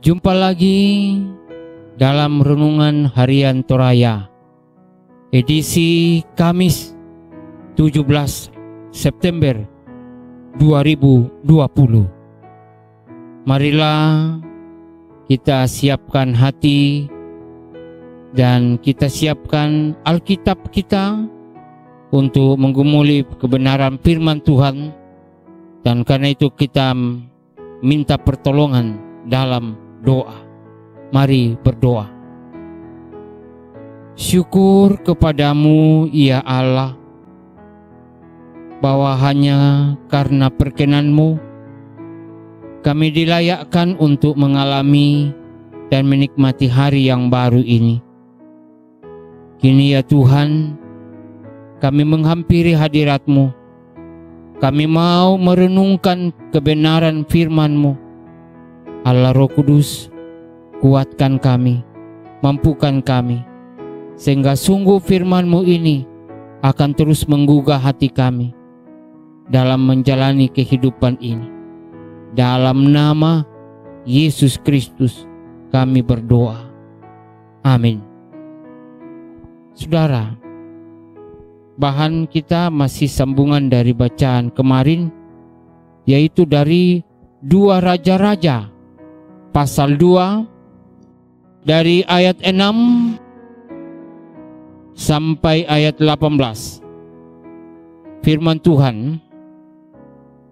Jumpa lagi dalam Renungan Harian Toraya, edisi Kamis 17 September 2020. Marilah kita siapkan hati dan kita siapkan Alkitab kita untuk menggumuli kebenaran firman Tuhan, dan karena itu kita minta pertolongan dalam doa. Mari berdoa. Syukur kepadamu ya Allah, bahwa hanya karena perkenan-Mu kami dilayakkan untuk mengalami dan menikmati hari yang baru ini. Kini ya Tuhan, kami menghampiri hadirat-Mu. Kami mau merenungkan kebenaran firman-Mu. Allah Roh Kudus, kuatkan kami, mampukan kami, sehingga sungguh firman-Mu ini akan terus menggugah hati kami dalam menjalani kehidupan ini. Dalam nama Yesus Kristus kami berdoa. Amin. Saudara, bahan kita masih sambungan dari bacaan kemarin, yaitu dari 2 Raja-Raja pasal 2 dari ayat 6 sampai ayat 18. Firman Tuhan,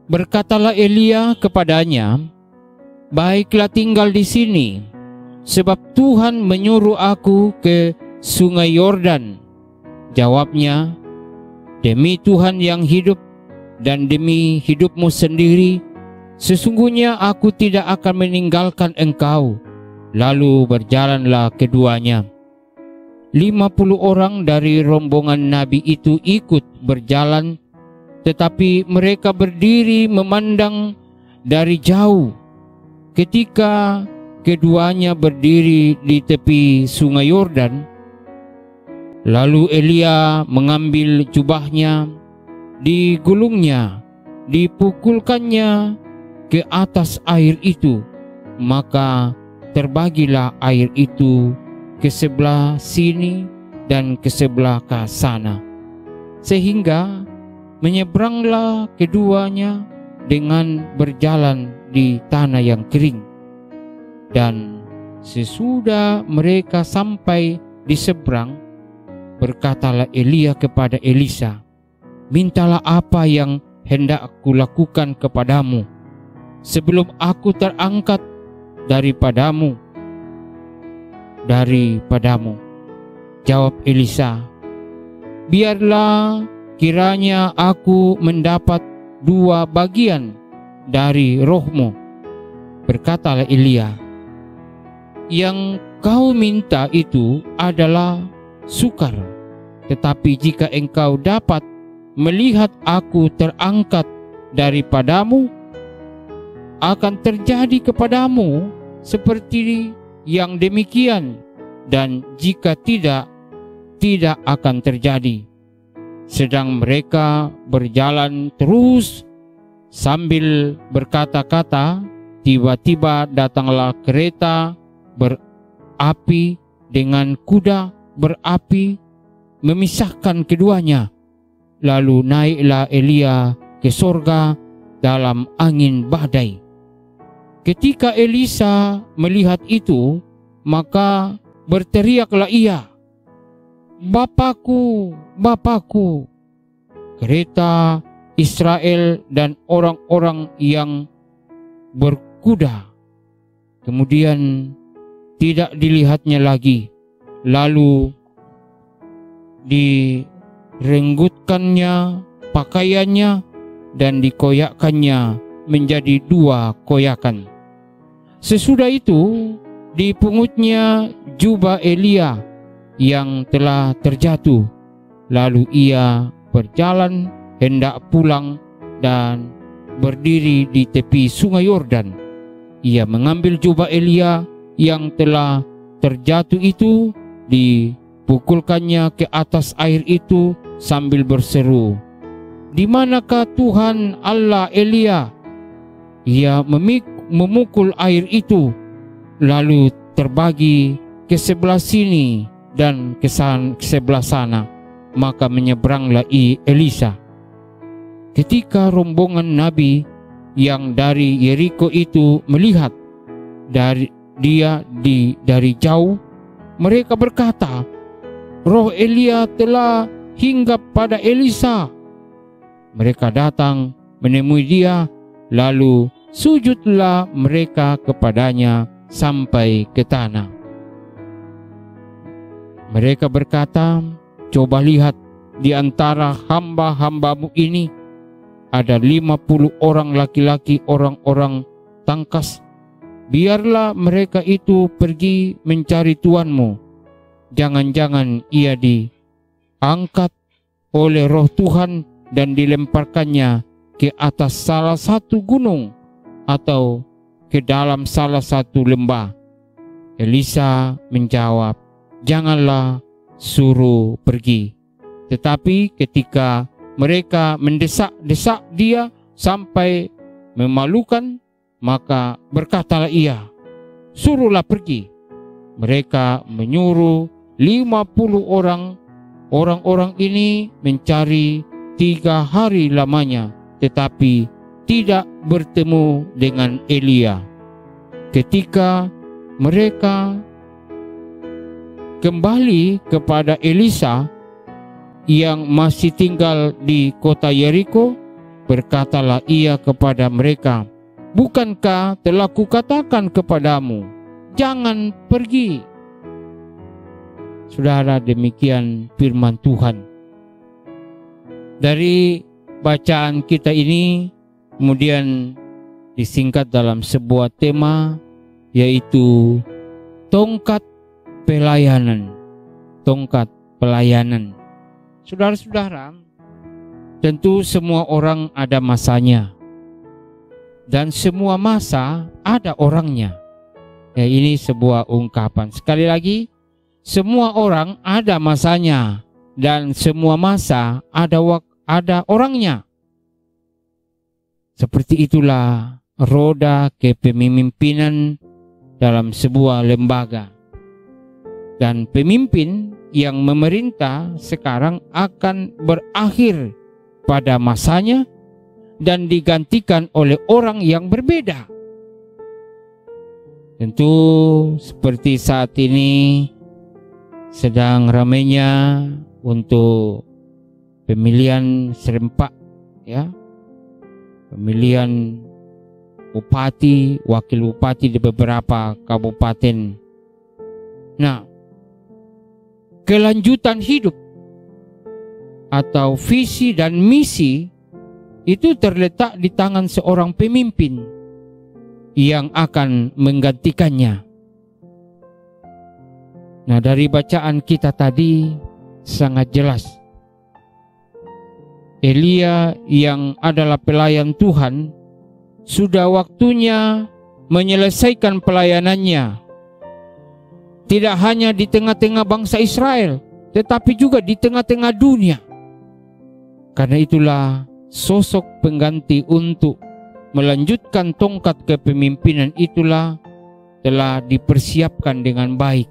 berkatalah Elia kepadanya, baiklah tinggal di sini, sebab Tuhan menyuruh aku ke sungai Yordan. Jawabnya, demi Tuhan yang hidup dan demi hidupmu sendiri, sesungguhnya aku tidak akan meninggalkan engkau. Lalu berjalanlah keduanya. 50 orang dari rombongan nabi itu ikut berjalan, tetapi mereka berdiri memandang dari jauh ketika keduanya berdiri di tepi sungai Yordan. Lalu Elia mengambil jubahnya, digulungnya, dipukulkannya ke atas air itu, maka terbagilah air itu ke sebelah sini dan ke sebelah sana, sehingga menyeberanglah keduanya dengan berjalan di tanah yang kering. Dan sesudah mereka sampai di seberang, berkatalah Elia kepada Elisa, mintalah apa yang hendak aku lakukan kepadamu sebelum aku terangkat daripadamu. Jawab Elisa, biarlah kiranya aku mendapat 2 bagian dari rohmu. Berkatalah Elia, yang kau minta itu adalah sukar, tetapi jika engkau dapat melihat aku terangkat daripadamu, akan terjadi kepadamu seperti yang demikian, dan jika tidak, tidak akan terjadi. Sedang mereka berjalan terus sambil berkata-kata, tiba-tiba datanglah kereta berapi dengan kuda berapi memisahkan keduanya. Lalu naiklah Elia ke sorga dalam angin badai. Ketika Elisa melihat itu, maka berteriaklah ia, Bapakku, Bapakku! Kereta Israel dan orang-orang yang berkuda. Kemudian tidak dilihatnya lagi. Lalu direnggutkannya pakaiannya dan dikoyakkannya menjadi 2 koyakan. Sesudah itu dipungutnya jubah Elia yang telah terjatuh. Lalu ia berjalan hendak pulang dan berdiri di tepi sungai Yordan. Ia mengambil jubah Elia yang telah terjatuh itu, dipukulkannya ke atas air itu sambil berseru, "Di manakah Tuhan Allah Elia?" Ia memukul air itu, lalu terbagi ke sebelah sini dan ke sebelah sana. Maka menyeberanglah Elisa. Ketika rombongan nabi yang dari Yeriko itu melihat dari jauh, mereka berkata, "Roh Elia telah hinggap pada Elisa." Mereka datang menemui dia, lalu sujudlah mereka kepadanya sampai ke tanah. Mereka berkata, "Coba lihat, di antara hamba-hambamu ini ada 50 orang laki-laki, orang-orang tangkas. Biarlah mereka itu pergi mencari tuanmu. Jangan-jangan ia diangkat oleh roh Tuhan dan dilemparkannya ke atas salah satu gunung atau ke dalam salah satu lembah." Elisa menjawab, "Janganlah suruh pergi." Tetapi ketika mereka mendesak-desak dia sampai memalukan, maka berkatalah ia, "Suruhlah pergi." Mereka menyuruh 50 orang ini mencari 3 hari lamanya, tetapi tidak bertemu dengan Elia. Ketika mereka kembali kepada Elisa yang masih tinggal di kota Yeriko, berkatalah ia kepada mereka, "Bukankah telah kukatakan kepadamu, jangan pergi?" Saudara, demikian firman Tuhan. Dari bacaan kita ini kemudian disingkat dalam sebuah tema, yaitu tongkat pelayanan. Tongkat pelayanan. Saudara-saudara, tentu semua orang ada masanya, dan semua masa ada orangnya. Ya, ini sebuah ungkapan. Sekali lagi, semua orang ada masanya, dan semua masa ada orangnya. Seperti itulah roda kepemimpinan dalam sebuah lembaga. Dan pemimpin yang memerintah sekarang akan berakhir pada masanya dan digantikan oleh orang yang berbeda. Tentu seperti saat ini sedang ramainya untuk pemilihan serempak, ya, pemilihan bupati, wakil bupati di beberapa kabupaten. Nah, kelanjutan hidup atau visi dan misi itu terletak di tangan seorang pemimpin yang akan menggantikannya. Nah, dari bacaan kita tadi sangat jelas, Elia yang adalah pelayan Tuhan sudah waktunya menyelesaikan pelayanannya. Tidak hanya di tengah-tengah bangsa Israel, tetapi juga di tengah-tengah dunia. Karena itulah sosok pengganti untuk melanjutkan tongkat kepemimpinan itulah telah dipersiapkan dengan baik.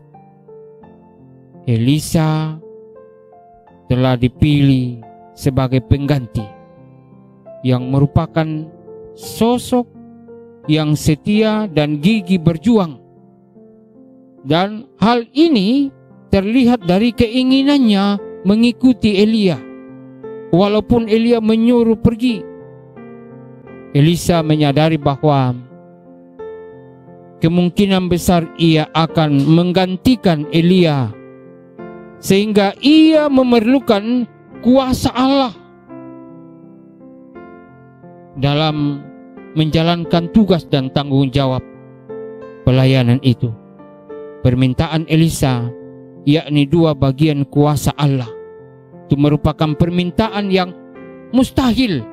Elisa telah dipilih sebagai pengganti yang merupakan sosok yang setia dan gigih berjuang. Dan hal ini terlihat dari keinginannya mengikuti Elia. Walaupun Elia menyuruh pergi, Elisa menyadari bahwa kemungkinan besar ia akan menggantikan Elia, sehingga ia memerlukan kuasa Allah dalam menjalankan tugas dan tanggung jawab pelayanan itu. Permintaan Elisa, yakni 2 bagian kuasa Allah, itu merupakan permintaan yang mustahil,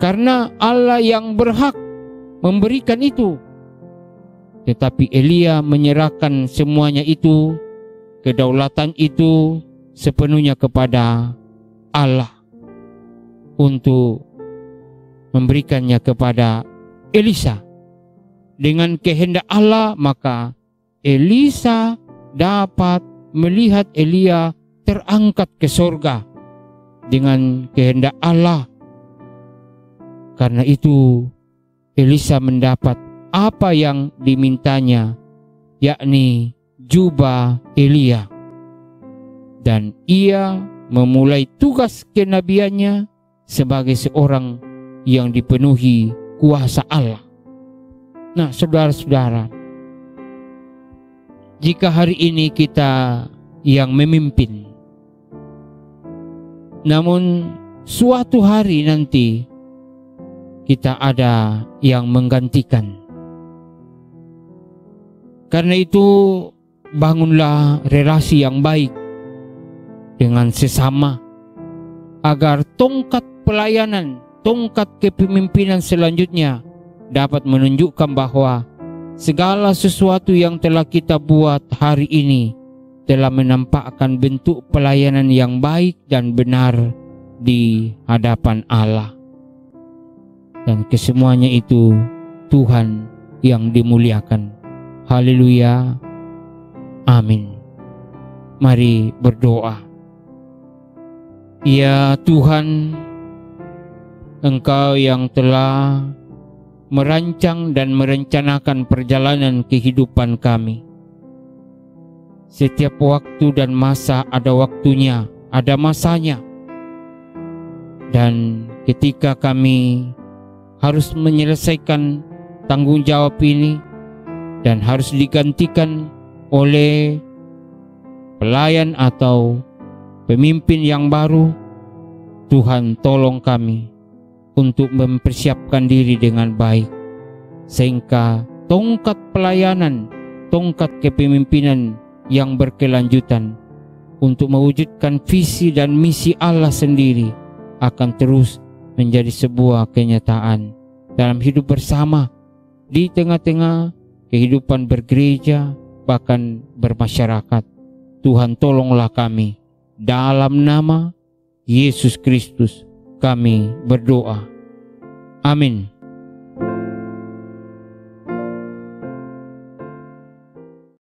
karena Allah yang berhak memberikan itu. Tetapi Elia menyerahkan semuanya itu, kedaulatan itu sepenuhnya kepada Allah untuk memberikannya kepada Elisa. dengan kehendak Allah, maka Elisa dapat melihat Elia terangkat ke surga dengan kehendak Allah. Karena itu Elisa mendapat apa yang dimintanya, yakni jubah Elia. Dan ia memulai tugas kenabiannya sebagai seorang yang dipenuhi kuasa Allah. Nah, saudara-saudara, jika hari ini kita yang memimpin, namun suatu hari nanti kita ada yang menggantikan. Karena itu, bangunlah relasi yang baik dengan sesama, agar tongkat pelayanan, tongkat kepemimpinan selanjutnya dapat menunjukkan bahwa segala sesuatu yang telah kita buat hari ini telah menampakkan bentuk pelayanan yang baik dan benar di hadapan Allah. Dan kesemuanya itu Tuhan yang dimuliakan. Haleluya. Amin. Mari berdoa. Ya Tuhan, Engkau yang telah merancang dan merencanakan perjalanan kehidupan kami. Setiap waktu dan masa ada waktunya, ada masanya. Dan ketika kami harus menyelesaikan tanggung jawab ini dan harus digantikan oleh pelayan atau pemimpin yang baru, Tuhan tolong kami untuk mempersiapkan diri dengan baik, sehingga tongkat pelayanan, tongkat kepemimpinan yang berkelanjutan untuk mewujudkan visi dan misi Allah sendiri akan terus menjadi sebuah kenyataan dalam hidup bersama, di tengah-tengah kehidupan bergereja, bahkan bermasyarakat. Tuhan tolonglah kami. Dalam nama Yesus Kristus kami berdoa. Amin.